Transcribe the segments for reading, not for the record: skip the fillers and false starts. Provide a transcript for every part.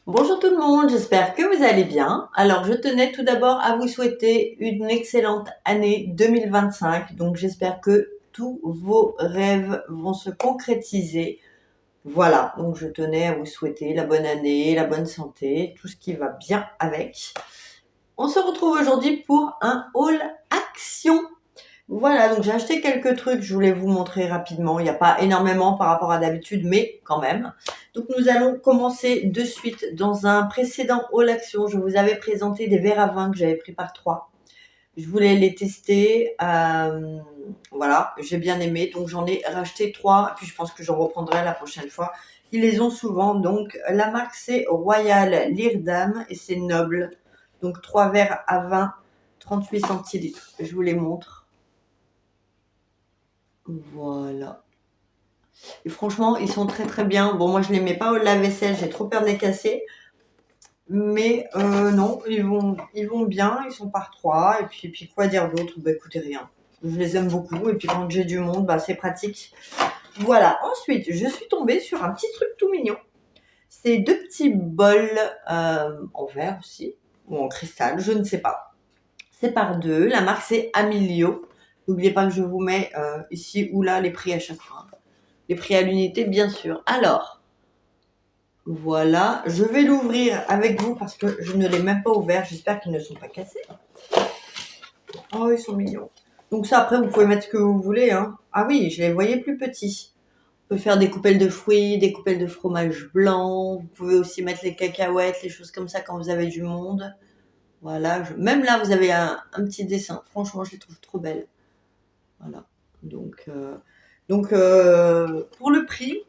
Bonjour tout le monde, j'espère que vous allez bien. Alors je tenais tout d'abord à vous souhaiter une excellente année 2025. Donc j'espère que tous vos rêves vont se concrétiser. Voilà, donc je tenais à vous souhaiter la bonne année, la bonne santé, tout ce qui va bien avec. On se retrouve aujourd'hui pour un haul action. Voilà, donc j'ai acheté quelques trucs, je voulais vous montrer rapidement. Il n'y a pas énormément par rapport à d'habitude, mais quand même. Donc nous allons commencer de suite. Dans un précédent haul action, je vous avais présenté des verres à vin que j'avais pris par 3. Je voulais les tester. Voilà, j'ai bien aimé. Donc j'en ai racheté 3. Et puis je pense que j'en reprendrai la prochaine fois. Ils les ont souvent. Donc la marque c'est Royal Leerdam et c'est Noble. Donc 3 verres à vin, 38 centilitres. Je vous les montre. Voilà. Et franchement, ils sont très très bien. Bon, moi je les mets pas au lave-vaisselle, j'ai trop peur de les casser. Mais non, ils vont bien, ils sont par 3. Et puis quoi dire d'autre? Bah écoutez, rien. Je les aime beaucoup. Et puis quand j'ai du monde, bah c'est pratique. Voilà. Ensuite, je suis tombée sur un petit truc tout mignon. C'est 2 petits bols en verre aussi, ou en cristal, je ne sais pas. C'est par 2. La marque c'est Amilio. N'oubliez pas que je vous mets ici ou là les prix à chaque fois. Les prix à l'unité, bien sûr. Alors, voilà. Je vais l'ouvrir avec vous parce que je ne l'ai même pas ouvert. J'espère qu'ils ne sont pas cassés. Oh, ils sont mignons. Donc ça, après, vous pouvez mettre ce que vous voulez. Hein. Ah oui, je les voyais plus petits. On peut faire des coupelles de fruits, des coupelles de fromage blanc. Vous pouvez aussi mettre les cacahuètes, les choses comme ça quand vous avez du monde. Voilà. Même là, vous avez un petit dessin. Franchement, je les trouve trop belles. Voilà. Donc, pour le prix,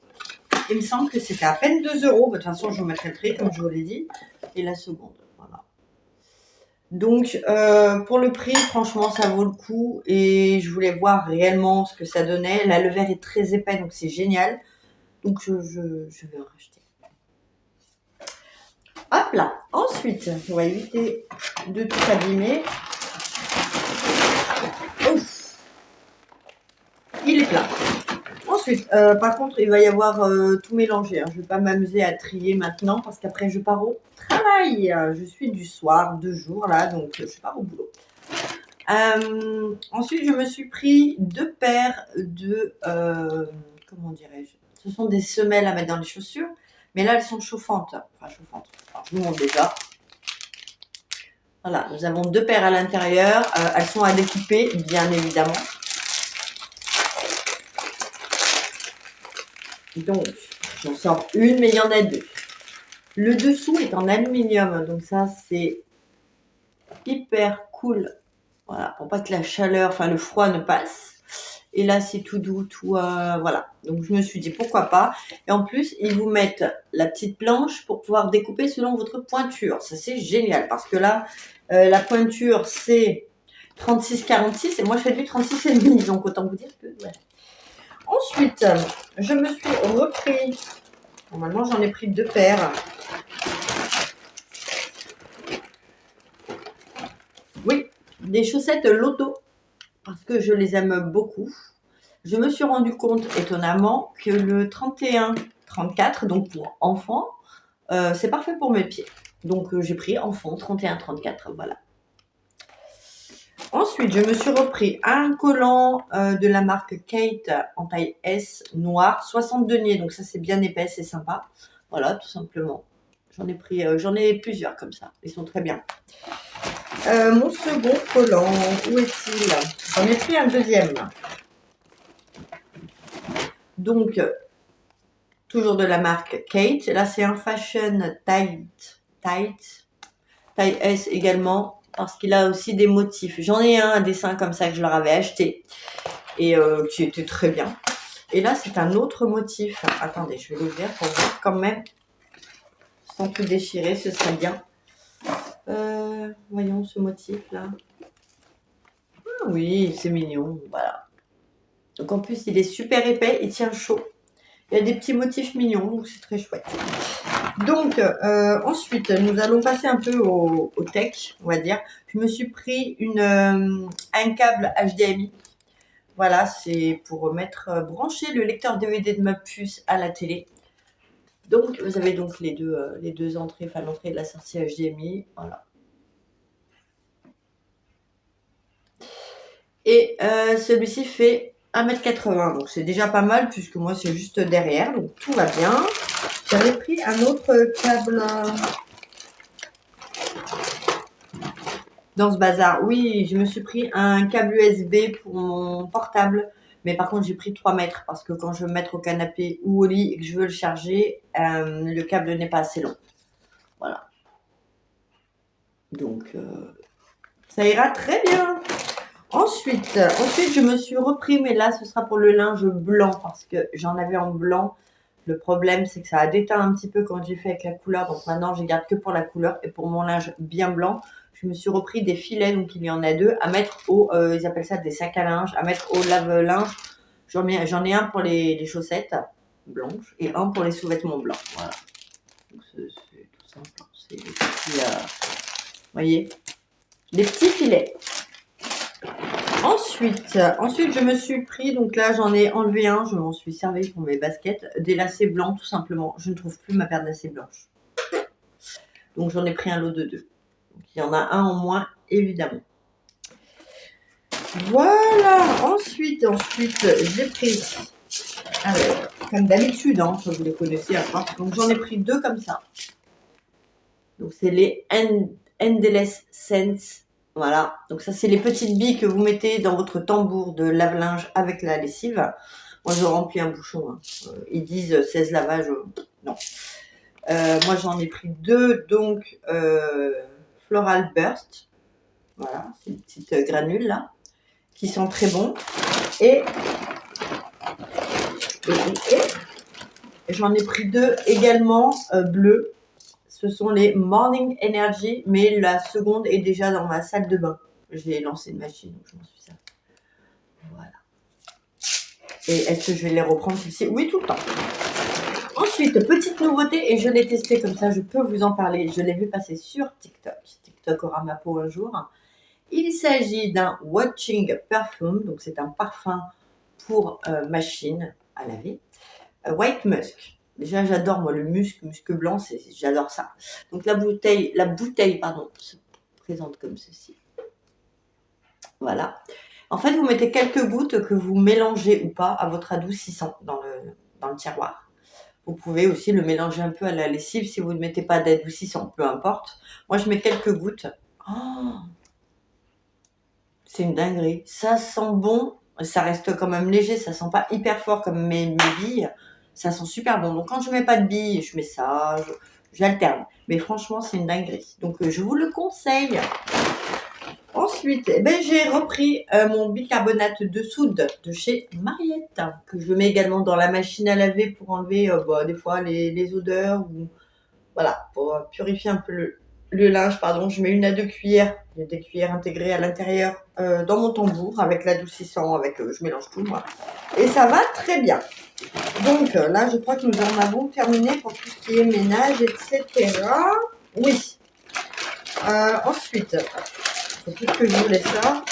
il me semble que c'était à peine 2 euros. De toute façon, je vous mettrai le prix, comme je vous l'ai dit. Et la seconde, voilà. Donc, pour le prix, franchement, ça vaut le coup. Et je voulais voir réellement ce que ça donnait. Là, le verre est très épais, donc c'est génial. Donc, je vais en racheter. Hop là. Ensuite, on va éviter de tout abîmer. Ouf. Il est plat. Ensuite, par contre, il va y avoir tout mélangé. Hein. Je ne vais pas m'amuser à trier maintenant parce qu'après, je pars au travail. Je suis du soir, 2 jours là, donc je pars au boulot. Ensuite, je me suis pris 2 paires de, comment dirais-je? Ce sont des semelles à mettre dans les chaussures, mais là, elles sont chauffantes. Enfin, chauffantes. Alors, je vous montre déjà. Voilà, nous avons 2 paires à l'intérieur. Elles sont à découper, bien évidemment. Donc, j'en sors une, mais il y en a 2. Le dessous est en aluminium, donc ça, c'est hyper cool. Voilà, pour pas que la chaleur, enfin le froid ne passe. Et là, c'est tout doux, tout voilà. Donc je me suis dit pourquoi pas. Et en plus, ils vous mettent la petite planche pour pouvoir découper selon votre pointure. Ça c'est génial parce que là, la pointure c'est 36-46 et moi je fais du 36,5. Donc autant vous dire que ouais. Ensuite, je me suis repris. Normalement, j'en ai pris 2 paires. Oui, des chaussettes Lotto parce que je les aime beaucoup. Je me suis rendu compte étonnamment que le 31-34, donc pour enfants, c'est parfait pour mes pieds. Donc j'ai pris enfant 31-34, voilà. Ensuite, je me suis repris un collant de la marque Kate en taille S noir, 60 deniers, donc ça c'est bien épais, c'est sympa. Voilà, tout simplement. J'en ai plusieurs comme ça, ils sont très bien. Mon second collant, où est-il? J'en ai pris un deuxième. Donc, toujours de la marque Kate. Là, c'est un fashion tight, taille S également, parce qu'il a aussi des motifs. J'en ai un dessin comme ça que je leur avais acheté et qui était très bien. Et là, c'est un autre motif. Attendez, je vais l'ouvrir pour voir quand même, sans tout déchirer, ce serait bien. Voyons ce motif-là. Ah oui, c'est mignon, voilà. Donc en plus, il est super épais, il tient chaud. Il y a des petits motifs mignons, donc c'est très chouette. Donc, ensuite, nous allons passer un peu au tech, on va dire. Je me suis pris un câble HDMI. Voilà, c'est pour brancher le lecteur DVD de ma puce à la télé. Donc, vous avez donc les deux entrées, enfin l'entrée et la sortie HDMI. Voilà. Et celui-ci fait 1,80 m. Donc, c'est déjà pas mal puisque moi, c'est juste derrière. Donc, tout va bien. J'avais pris un autre câble dans ce bazar. Oui, je me suis pris un câble USB pour mon portable. Mais par contre, j'ai pris 3 mètres parce que quand je veux me mettre au canapé ou au lit et que je veux le charger, le câble n'est pas assez long. Voilà. Donc, ça ira très bien. Ensuite, je me suis repris, mais là, ce sera pour le linge blanc parce que j'en avais en blanc. Le problème, c'est que ça a déteint un petit peu quand j'ai fait avec la couleur. Donc maintenant, je garde que pour la couleur. Et pour mon linge bien blanc, je me suis repris des filets, donc il y en a 2, à mettre au, ils appellent ça des sacs à linge, à mettre au lave-linge. J'en ai un pour les chaussettes blanches et un pour les sous-vêtements blancs. Voilà. Donc c'est tout simple. C'est des petits, vous voyez, des petits filets. Ensuite, je me suis pris, donc là j'en ai enlevé un, je m'en suis servi pour mes baskets, des lacets blancs tout simplement. Je ne trouve plus ma paire de lacets blanches. Donc j'en ai pris un lot de 2. Donc il y en a un en moins, évidemment. Voilà, ensuite, j'ai pris, alors, comme d'habitude, hein, ça vous les connaissez à part. Donc j'en ai pris 2 comme ça. Donc c'est les Endless Scents. Voilà, donc ça c'est les petites billes que vous mettez dans votre tambour de lave-linge avec la lessive. Moi je remplis un bouchon, hein. Ils disent 16 lavages, non. Moi j'en ai pris 2, donc Floral Burst. Voilà, c'est une petite granule là, qui sont très bons. Et j'en ai pris 2 également bleus. Ce sont les Morning Energy, mais la seconde est déjà dans ma salle de bain. J'ai lancé une machine, donc je m'en suis servi. Voilà. Et est-ce que je vais les reprendre celles-ci? Oui, tout le temps. Ensuite, petite nouveauté, et je l'ai testé comme ça, je peux vous en parler. Je l'ai vu passer sur TikTok. TikTok aura ma peau un jour. Il s'agit d'un Watching Perfume, donc c'est un parfum pour machine à laver. White Musk. Déjà, j'adore moi le musc blanc, j'adore ça. Donc la bouteille, se présente comme ceci. Voilà. En fait, vous mettez quelques gouttes que vous mélangez ou pas à votre adoucissant dans le tiroir. Vous pouvez aussi le mélanger un peu à la lessive si vous ne mettez pas d'adoucissant, peu importe. Moi, je mets quelques gouttes. Oh, c'est une dinguerie. Ça sent bon. Ça reste quand même léger. Ça sent pas hyper fort comme mes billes. Ça sent super bon. Donc, quand je mets pas de billes, je mets ça. J'alterne. Mais franchement, c'est une dinguerie. Donc, je vous le conseille. Ensuite, j'ai repris mon bicarbonate de soude de chez Mariette, que je mets également dans la machine à laver pour enlever des fois les odeurs, ou voilà, pour purifier un peu le linge. Pardon, je mets 1 à 2 cuillères, des cuillères intégrées à l'intérieur dans mon tambour avec l'adoucissant, je mélange tout moi, et ça va très bien. Donc là, je crois que nous en avons terminé pour tout ce qui est ménage, etc. Oui. Ensuite, c'est tout ce que je voulais ça.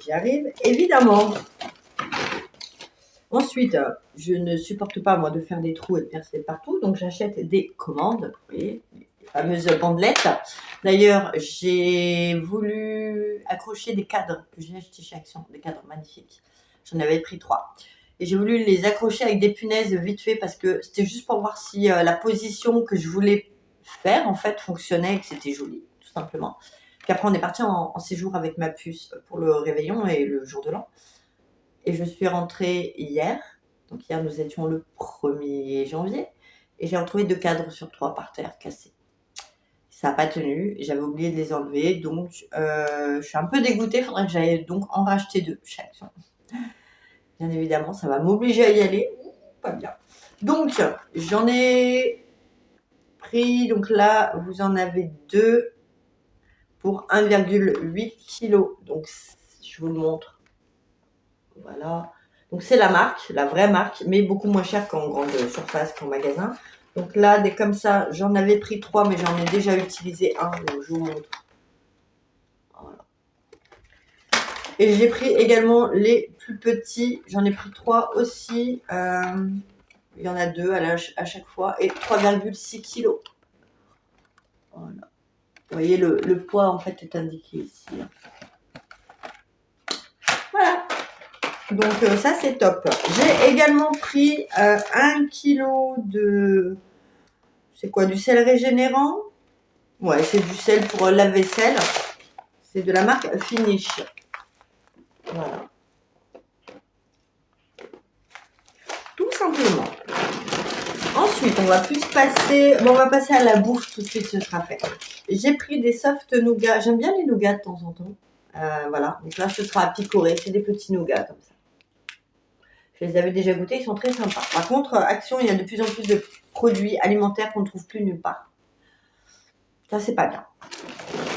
J'y arrive, évidemment. Ensuite, je ne supporte pas, moi, de faire des trous et de percer partout. Donc, j'achète des commandes, vous voyez, les fameuses bandelettes. D'ailleurs, j'ai voulu accrocher des cadres que j'ai achetés chez Action, des cadres magnifiques. J'en avais pris 3. Et j'ai voulu les accrocher avec des punaises vite fait parce que c'était juste pour voir si la position que je voulais faire, en fait, fonctionnait et que c'était joli, tout simplement. Puis après, on est parti en séjour avec ma puce pour le réveillon et le jour de l'an. Et je suis rentrée hier. Donc hier, nous étions le 1er janvier. Et j'ai retrouvé 2 cadres sur 3 par terre cassés. Ça n'a pas tenu. J'avais oublié de les enlever. Donc, je suis un peu dégoûtée. Il faudrait que j'aille donc en racheter 2 chez Action. Bien évidemment, ça va m'obliger à y aller. Pas bien. Donc, j'en ai pris. Donc là, vous en avez 2 pour 1,8 kg. Donc, je vous le montre. Voilà. Donc, c'est la marque, la vraie marque, mais beaucoup moins cher qu'en grande surface, qu'en magasin. Donc là, des comme ça, j'en avais pris 3, mais j'en ai déjà utilisé un. Donc, je vous montre. Voilà. Et j'ai pris également les plus petits. J'en ai pris 3 aussi. Il y en a 2 à chaque fois. Et 3,6 kg. Voilà. Vous voyez, le poids, en fait, est indiqué ici. Voilà. Donc, ça, c'est top. J'ai également pris 1 kg de... C'est quoi, du sel régénérant? Ouais, c'est du sel pour lave-vaisselle. C'est de la marque Finish. Voilà. Tout simplement. Ensuite, on va plus passer... Bon, on va passer à la bouffe tout de suite, ce sera fait. J'ai pris des soft nougats. J'aime bien les nougats de temps en temps. Voilà. Donc là, ce sera à picorer. C'est des petits nougats comme ça. Je les avais déjà goûtés. Ils sont très sympas. Par contre, Action, il y a de plus en plus de produits alimentaires qu'on ne trouve plus nulle part. Ça, c'est pas bien.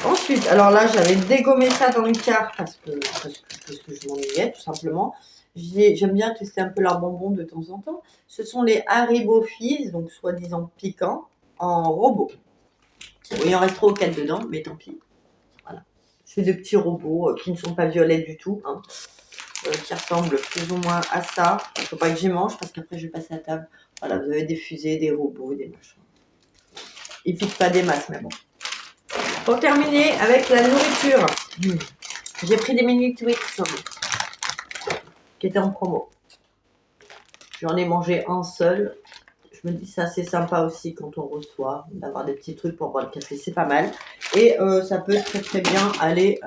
Ensuite, alors là, j'avais dégommé ça dans le car parce que je m'ennuyais, tout simplement. J'aime bien tester un peu leurs bonbons de temps en temps. Ce sont les Haribo Fizz, donc soi-disant piquants, en robot. Bon, il en reste 3 ou 4 dedans, mais tant pis. Voilà. C'est des petits robots qui ne sont pas violets du tout, hein, qui ressemblent plus ou moins à ça. Il ne faut pas que j'y mange parce qu'après, je vais passer à table. Voilà, vous avez des fusées, des robots, des machins. Ils ne piquent pas des masses, mais bon. Pour terminer avec la nourriture, j'ai pris des mini Twix qui étaient en promo. J'en ai mangé un seul. Je me dis c'est assez sympa aussi quand on reçoit d'avoir des petits trucs pour boire le café, c'est pas mal. Et ça peut très très bien aller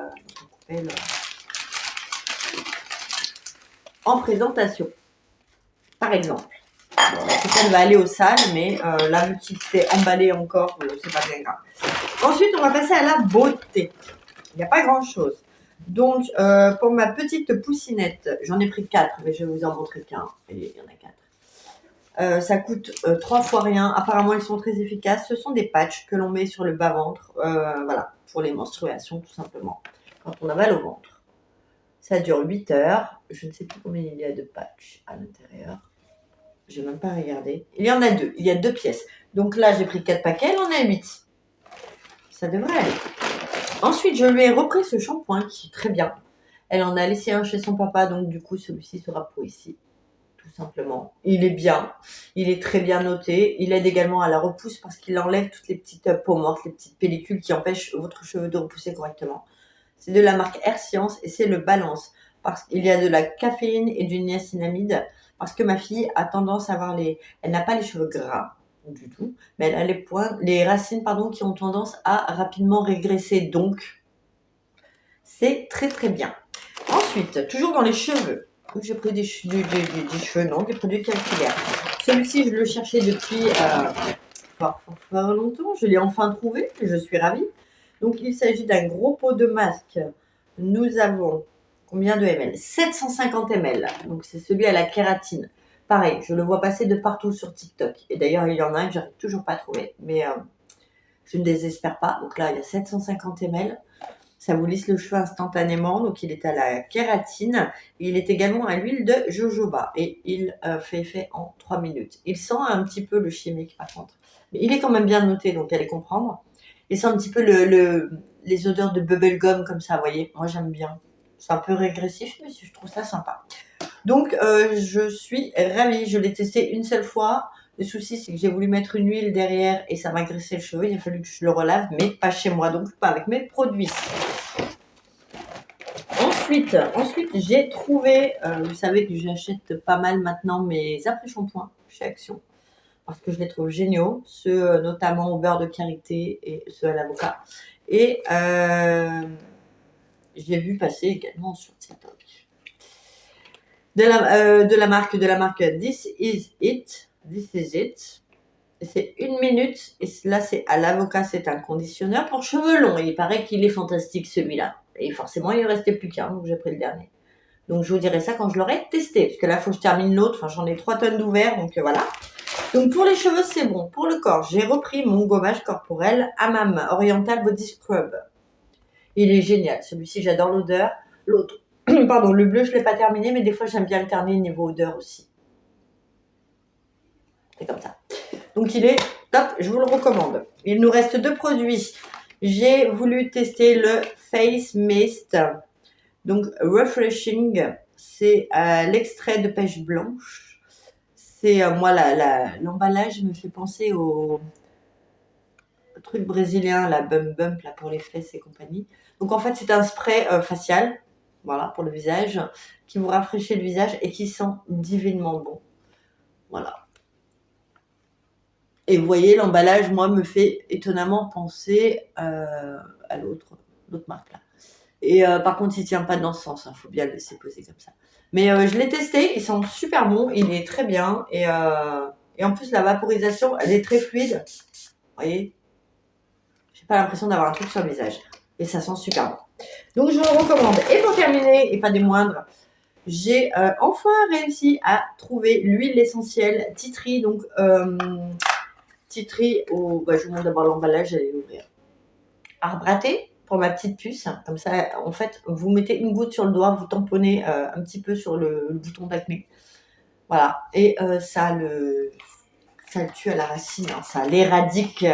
en présentation, par exemple. Bon, elle va aller aux salles, mais là vu qu'il s'est emballé encore, c'est pas bien grave. Ensuite, on va passer à la beauté. Il n'y a pas grand-chose. Donc, pour ma petite poussinette, j'en ai pris 4, mais je vais vous en montrer qu'un. Il y en a 4. Ça coûte 3 fois rien. Apparemment, ils sont très efficaces. Ce sont des patchs que l'on met sur le bas-ventre. Voilà, pour les menstruations, tout simplement. Quand on a mal au ventre. Ça dure 8 heures. Je ne sais plus combien il y a de patchs à l'intérieur. Je n'ai même pas regardé. Il y en a 2. Il y a 2 pièces. Donc là, j'ai pris 4 paquets. On a 8. Ça devrait aller. Ensuite, je lui ai repris ce shampoing qui est très bien. Elle en a laissé un chez son papa, donc du coup, celui-ci sera pour ici, tout simplement. Il est bien, il est très bien noté. Il aide également à la repousse parce qu'il enlève toutes les petites peaux mortes, les petites pellicules qui empêchent votre cheveu de repousser correctement. C'est de la marque Air Science et c'est le Balance parce qu'il y a de la caféine et du niacinamide parce que ma fille a tendance à avoir elle n'a pas les cheveux gras du tout, mais elle a les racines qui ont tendance à rapidement régresser, donc c'est très très bien. Ensuite, toujours dans les cheveux, j'ai pris des cheveux, non, des produits capillaires. Celui-ci, je le cherchais depuis fort longtemps, je l'ai enfin trouvé, je suis ravie. Donc il s'agit d'un gros pot de masque. Nous avons combien de ml? 750 ml, donc c'est celui à la kératine. Pareil, je le vois passer de partout sur TikTok. Et d'ailleurs, il y en a un que j'arrive toujours pas à trouver. Mais je ne désespère pas. Donc là, il y a 750 ml. Ça vous lisse le cheveu instantanément. Donc il est à la kératine. Et il est également à l'huile de jojoba. Et il fait effet en 3 minutes. Il sent un petit peu le chimique par contre. Mais il est quand même bien noté, donc allez comprendre. Il sent un petit peu les odeurs de bubblegum comme ça, vous voyez. Moi, j'aime bien. C'est un peu régressif, mais je trouve ça sympa. Donc, je suis ravie. Je l'ai testé une seule fois. Le souci, c'est que j'ai voulu mettre une huile derrière et ça m'a graissé le cheveu. Il a fallu que je le relave, mais pas chez moi, donc pas avec mes produits. Ensuite j'ai trouvé, vous savez que j'achète pas mal maintenant mes après-shampoings chez Action parce que je les trouve géniaux, ceux notamment au beurre de karité et ceux à l'avocat. Et j'ai vu passer également sur TikTok de la marque This Is It. C'est 1 minute et là c'est à l'avocat, c'est un conditionneur pour cheveux longs. Et il paraît qu'il est fantastique celui-là. Et forcément il ne restait plus qu'un, donc j'ai pris le dernier. Donc je vous dirai ça quand je l'aurai testé, parce que là il faut que je termine l'autre. Enfin j'en ai 3 tonnes d'ouvert, donc voilà. Donc pour les cheveux c'est bon. Pour le corps, j'ai repris mon gommage corporel Hammam Oriental Body Scrub. Il est génial. Celui-ci j'adore l'odeur. L'autre, pardon, le bleu je ne l'ai pas terminé, mais des fois j'aime bien alterner niveau odeur aussi. C'est comme ça. Donc il est top, je vous le recommande. Il nous reste 2 produits. J'ai voulu tester le Face Mist Donc, Refreshing, c'est l'extrait de pêche blanche. C'est, moi, l'emballage me fait penser au truc brésilien, la Bum Bump, là, pour les fesses et compagnie. Donc, en fait, c'est un spray facial, voilà, pour le visage, qui vous rafraîchit le visage et qui sent divinement bon. Voilà. Et vous voyez, l'emballage, moi, me fait étonnamment penser à l'autre marque, là. Et par contre, il tient pas dans ce sens, faut bien le laisser poser comme ça. Mais je l'ai testé, il sent super bon, il est très bien. Et en plus, la vaporisation, elle est très fluide. Vous voyez, j'ai pas l'impression d'avoir un truc sur le visage. Et ça sent super bon. Donc, je vous le recommande. Et pour terminer, et pas des moindres, j'ai enfin réussi à trouver l'huile essentielle Tea Tree. Donc, Tea Tree, je vous montre d'abord l'emballage, j'allais l'ouvrir. Arbre à thé pour ma petite puce. Comme ça, en fait, vous mettez une goutte sur le doigt, vous tamponnez un petit peu sur le bouton d'acné. Voilà. Et ça le tue à la racine. Hein. Ça l'éradique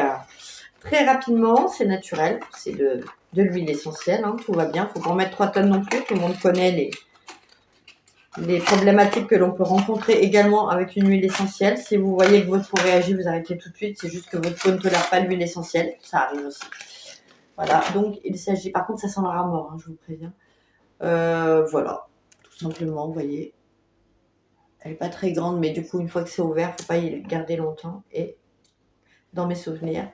très rapidement. C'est naturel. C'est de l'huile essentielle. Hein. Tout va bien. Il ne faut pas en mettre 3 tonnes non plus. Tout le monde connaît les problématiques que l'on peut rencontrer également avec une huile essentielle. Si vous voyez que votre peau réagit, vous arrêtez tout de suite. C'est juste que votre peau ne tolère pas l'huile essentielle. Ça arrive aussi. Voilà, donc il s'agit, par contre ça sent le rat mort, hein, je vous préviens. Voilà, tout simplement, vous voyez. Elle n'est pas très grande, mais du coup, une fois que c'est ouvert, il ne faut pas y garder longtemps. Et dans mes souvenirs,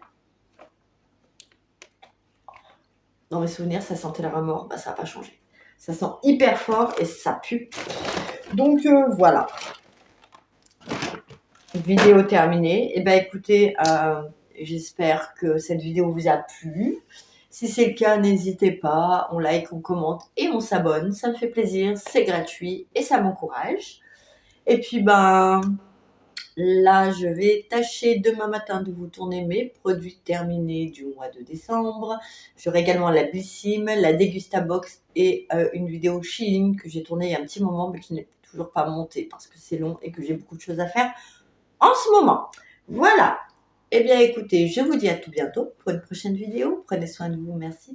ça sentait le rat mort, ça n'a pas changé. Ça sent hyper fort et ça pue. Donc voilà. Vidéo terminée. Et écoutez, j'espère que cette vidéo vous a plu. Si c'est le cas, n'hésitez pas, on like, on commente et on s'abonne. Ça me fait plaisir, c'est gratuit et ça m'encourage. Et puis, là, je vais tâcher demain matin de vous tourner mes produits terminés du mois de décembre. J'aurai également la Blissim, la Degustabox et une vidéo Shein que j'ai tournée il y a un petit moment mais qui n'est toujours pas montée parce que c'est long et que j'ai beaucoup de choses à faire en ce moment. Voilà. Eh bien, écoutez, je vous dis à tout bientôt pour une prochaine vidéo. Prenez soin de vous. Merci.